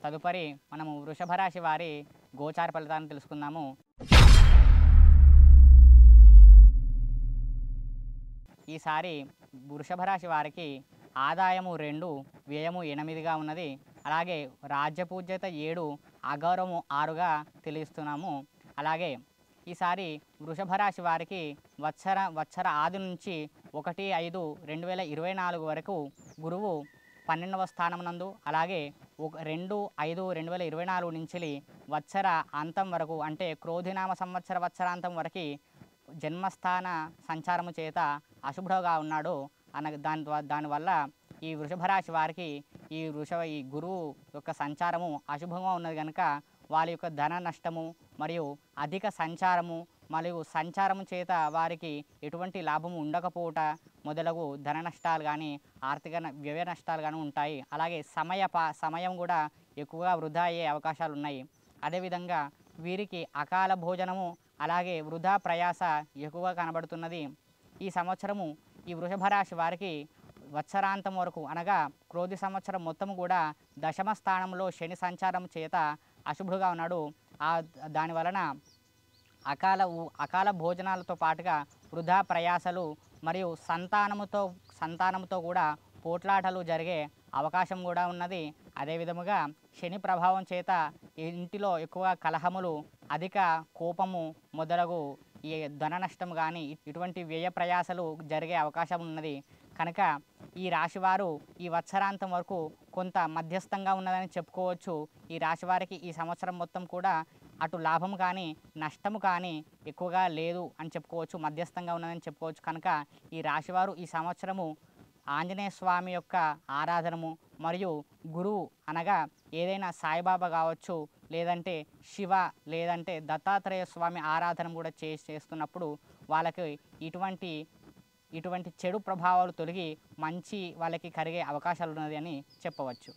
తదుపరి మనము వృషభ రాశి వారి గోచార ఫలితాలను తెలుసుకుందాము. ఈసారి వృషభ రాశి వారికి ఆదాయము 2, వ్యయము 8గా ఉన్నది. అలాగే రాజ్యపూజ్యత 7, అగౌరవము 6గా తెలియస్తున్నాము. అలాగే ఈసారి వృషభ రాశి వారికి వత్సర ఆది నుంచి 1/5/2024 వరకు గురువు 12వ స్థానం నందు, అలాగే 2/5/2024 నుంచి వత్సర అంతం వరకు అంటే క్రోధినామ సంవత్సర వత్సరాంతం వరకు జన్మస్థాన సంచారము చేత అశుభుడుగా ఉన్నాడు. దానివల్ల ఈ వృషభ రాశి వారికి ఈ గురువు యొక్క సంచారము అశుభంగా ఉన్నది కనుక వారి యొక్క ధన నష్టము మరియు అధిక సంచారము మరియు సంచారము చేత వారికి ఎటువంటి లాభము ఉండకపోవట మొదలగు ధన నష్టాలు కానీ ఆర్థిక వ్యయ నష్టాలు కానీ ఉంటాయి. అలాగే సమయం కూడా ఎక్కువగా వృధా అయ్యే అవకాశాలు ఉన్నాయి. అదేవిధంగా వీరికి అకాల భోజనము అలాగే వృధా ప్రయాస ఎక్కువగా కనబడుతున్నది. ఈ సంవత్సరము ఈ వృషభ రాశి వారికి వత్సరాంతం వరకు అనగా క్రోధి సంవత్సరం మొత్తం కూడా దశమ స్థానంలో శని సంచారం చేత అశుభుడుగా ఉన్నాడు. దానివలన అకాల భోజనాలతో పాటుగా వృధా ప్రయాసలు మరియు సంతానముతో కూడా పోట్లాటలు జరిగే అవకాశం కూడా ఉన్నది. అదేవిధముగా శని ప్రభావం చేత ఇంటిలో ఎక్కువ కలహములు, అధిక కోపము మొదలగు ఈ ధన నష్టం కానీ ఇటువంటి వ్యయ ప్రయాసలు జరిగే అవకాశం ఉన్నది. కనుక ఈ రాశివారు ఈ వత్సరాంతం వరకు కొంత మధ్యస్థంగా ఉన్నదని చెప్పుకోవచ్చు. ఈ రాశివారికి ఈ సంవత్సరం మొత్తం కూడా అటు లాభం కానీ నష్టము కానీ ఎక్కువగా లేదు అని చెప్పుకోవచ్చు, మధ్యస్థంగా ఉన్నదని చెప్పుకోవచ్చు. కనుక ఈ రాశివారు ఈ సంవత్సరము ఆంజనేయ స్వామి యొక్క ఆరాధనము మరియు గురువు అనగా ఏదైనా సాయిబాబా కావచ్చు, లేదంటే శివ లేదంటే దత్తాత్రేయ స్వామి ఆరాధన కూడా చేస్తున్నప్పుడు వాళ్ళకి ఇటువంటి చెడు ప్రభావాలు తొలగి మంచి వాళ్ళకి కలిగే అవకాశాలు ఉన్నది అని చెప్పవచ్చు.